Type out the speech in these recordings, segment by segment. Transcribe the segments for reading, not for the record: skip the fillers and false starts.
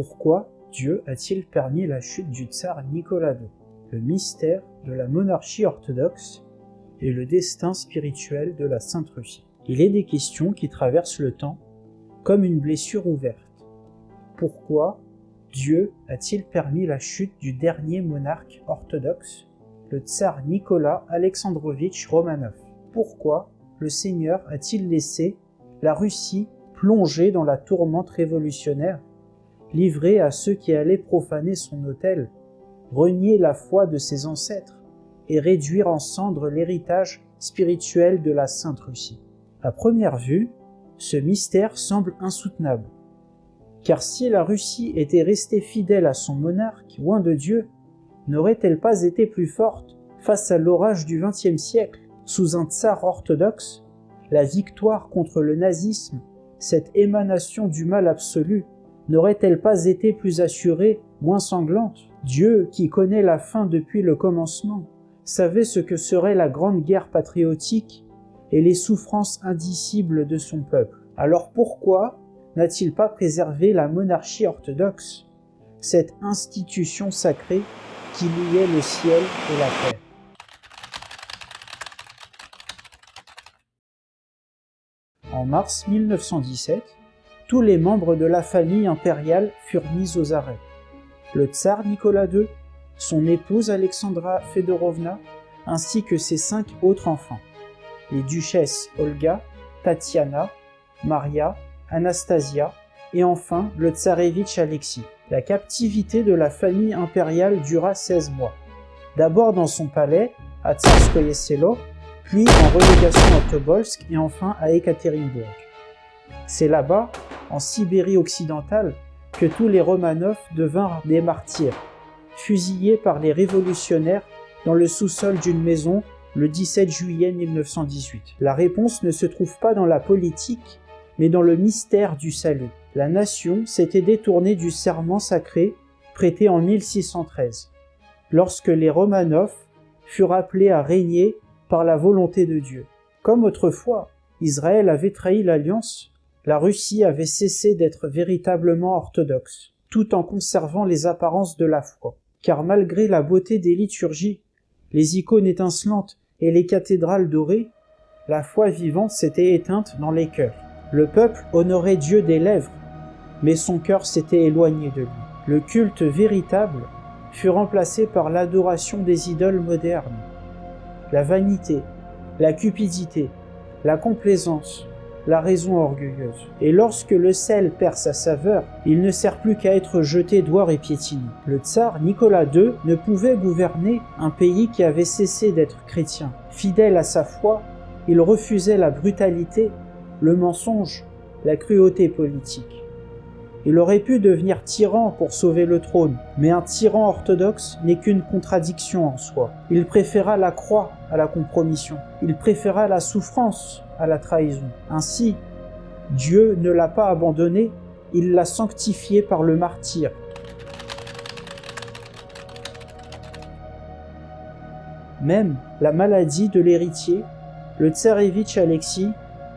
Pourquoi Dieu a-t-il permis la chute du tsar Nicolas II? Le mystère de la monarchie orthodoxe et le destin spirituel de la Sainte Russie. Il est des questions qui traversent le temps comme une blessure ouverte. Pourquoi Dieu a-t-il permis la chute du dernier monarque orthodoxe, le tsar Nicolas Alexandrovitch Romanov? Pourquoi le Seigneur a-t-il laissé la Russie plongée dans la tourmente révolutionnaire, livrée à ceux qui allaient profaner son autel, renier la foi de ses ancêtres et réduire en cendres l'héritage spirituel de la Sainte Russie? À première vue, ce mystère semble insoutenable. Car si la Russie était restée fidèle à son monarque, loin de Dieu, n'aurait-elle pas été plus forte face à l'orage du XXe siècle, sous un tsar orthodoxe? La victoire contre le nazisme, cette émanation du mal absolu, n'aurait-elle pas été plus assurée, moins sanglante? Dieu, qui connaît la fin depuis le commencement, savait ce que serait la grande guerre patriotique et les souffrances indicibles de son peuple. Alors pourquoi n'a-t-il pas préservé la monarchie orthodoxe, cette institution sacrée qui liait le ciel et la terre? En mars 1917, tous les membres de la famille impériale furent mis aux arrêts. Le tsar Nicolas II, son épouse Alexandra Fedorovna, ainsi que ses 5 autres enfants, les duchesses Olga, Tatiana, Maria, Anastasia et enfin le tsarevitch Alexis. La captivité de la famille impériale dura 16 mois, d'abord dans son palais à Tsarskoye Selo, puis en relégation à Tobolsk et enfin à Ekaterinbourg. C'est là-bas, en Sibérie occidentale, que tous les Romanov devinrent des martyrs, fusillés par les révolutionnaires dans le sous-sol d'une maison le 17 juillet 1918. La réponse ne se trouve pas dans la politique, mais dans le mystère du salut. La nation s'était détournée du serment sacré prêté en 1613, lorsque les Romanov furent appelés à régner par la volonté de Dieu. Comme autrefois, Israël avait trahi l'alliance, la Russie avait cessé d'être véritablement orthodoxe, tout en conservant les apparences de la foi. Car malgré la beauté des liturgies, les icônes étincelantes et les cathédrales dorées, la foi vivante s'était éteinte dans les cœurs. Le peuple honorait Dieu des lèvres, mais son cœur s'était éloigné de lui. Le culte véritable fut remplacé par l'adoration des idoles modernes. La vanité, la cupidité, la complaisance, la raison orgueilleuse. Et lorsque le sel perd sa saveur, il ne sert plus qu'à être jeté dehors et piétiné. Le tsar Nicolas II ne pouvait gouverner un pays qui avait cessé d'être chrétien. Fidèle à sa foi, il refusait la brutalité, le mensonge, la cruauté politique. Il aurait pu devenir tyran pour sauver le trône, mais un tyran orthodoxe n'est qu'une contradiction en soi. Il préféra la croix à la compromission. Il préféra la souffrance à la trahison. Ainsi, Dieu ne l'a pas abandonné, il l'a sanctifié par le martyre. Même la maladie de l'héritier, le tsarevitch Alexis,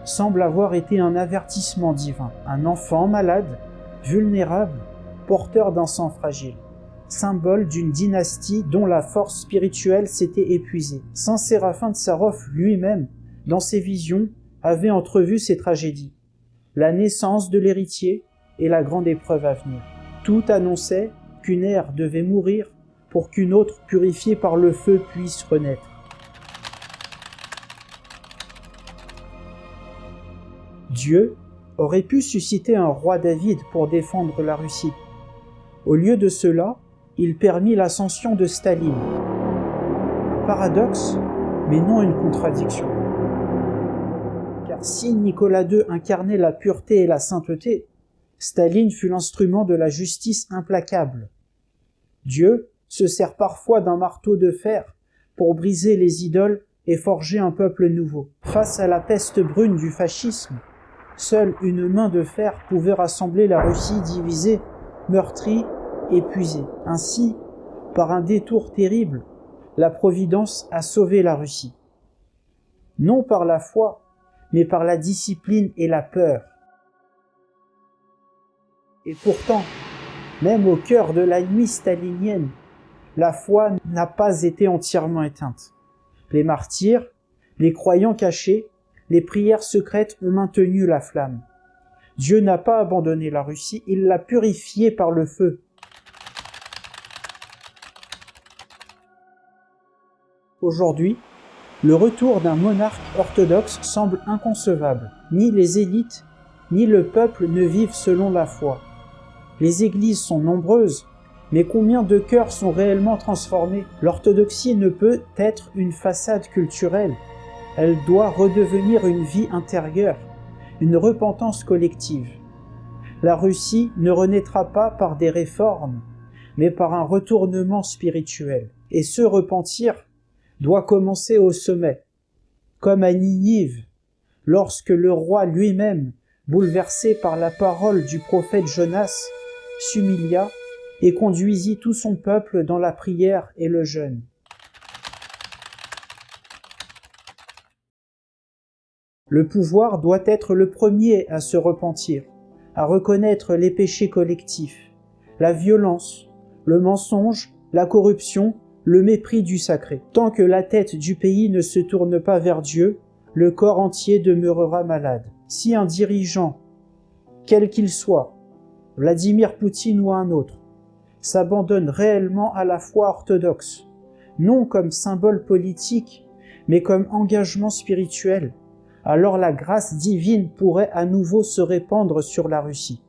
semble avoir été un avertissement divin. Un enfant malade, vulnérable, porteur d'un sang fragile, symbole d'une dynastie dont la force spirituelle s'était épuisée. Saint Séraphin de Sarov lui-même, dans ses visions, avait entrevu ces tragédies, la naissance de l'héritier et la grande épreuve à venir. Tout annonçait qu'une ère devait mourir pour qu'une autre, purifiée par le feu, puisse renaître. Dieu aurait pu susciter un roi David pour défendre la Russie. Au lieu de cela, il permit l'ascension de Staline. Un paradoxe, mais non une contradiction. Car si Nicolas II incarnait la pureté et la sainteté, Staline fut l'instrument de la justice implacable. Dieu se sert parfois d'un marteau de fer pour briser les idoles et forger un peuple nouveau. Face à la peste brune du fascisme, seule une main de fer pouvait rassembler la Russie divisée, meurtrie, épuisée. Ainsi, par un détour terrible, la Providence a sauvé la Russie. Non par la foi, mais par la discipline et la peur. Et pourtant, Même au cœur de la nuit stalinienne, la foi n'a pas été entièrement éteinte. Les martyrs, les croyants cachés, les prières secrètes ont maintenu la flamme. Dieu n'a pas abandonné la Russie, il l'a purifiée par le feu. Aujourd'hui, le retour d'un monarque orthodoxe semble inconcevable. Ni les élites, ni le peuple ne vivent selon la foi. Les églises sont nombreuses, mais combien de cœurs sont réellement transformés? L'orthodoxie ne peut être une façade culturelle. Elle doit redevenir une vie intérieure, une repentance collective. La Russie ne renaîtra pas par des réformes, mais par un retournement spirituel. Et ce repentir doit commencer au sommet, comme à Ninive, lorsque le roi lui-même, bouleversé par la parole du prophète Jonas, s'humilia et conduisit tout son peuple dans la prière et le jeûne. Le pouvoir doit être le premier à se repentir, à reconnaître les péchés collectifs, la violence, le mensonge, la corruption, le mépris du sacré. Tant que la tête du pays ne se tourne pas vers Dieu, le corps entier demeurera malade. Si un dirigeant, quel qu'il soit, Vladimir Poutine ou un autre, s'abandonne réellement à la foi orthodoxe, non comme symbole politique, mais comme engagement spirituel, alors la grâce divine pourrait à nouveau se répandre sur la Russie.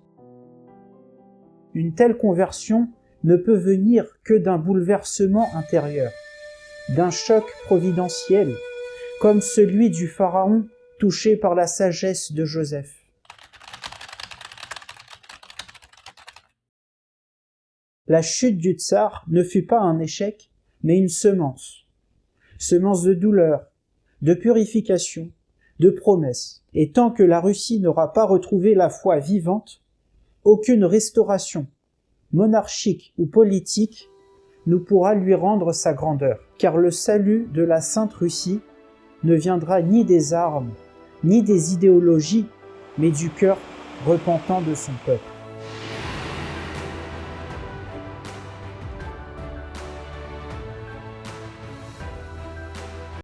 Une telle conversion ne peut venir que d'un bouleversement intérieur, d'un choc providentiel, comme celui du pharaon touché par la sagesse de Joseph. La chute du tsar ne fut pas un échec, mais une semence. Semence de douleur, de purification, de promesses. Et tant que la Russie n'aura pas retrouvé la foi vivante, aucune restauration, monarchique ou politique, ne pourra lui rendre sa grandeur. Car le salut de la Sainte Russie ne viendra ni des armes, ni des idéologies, mais du cœur repentant de son peuple.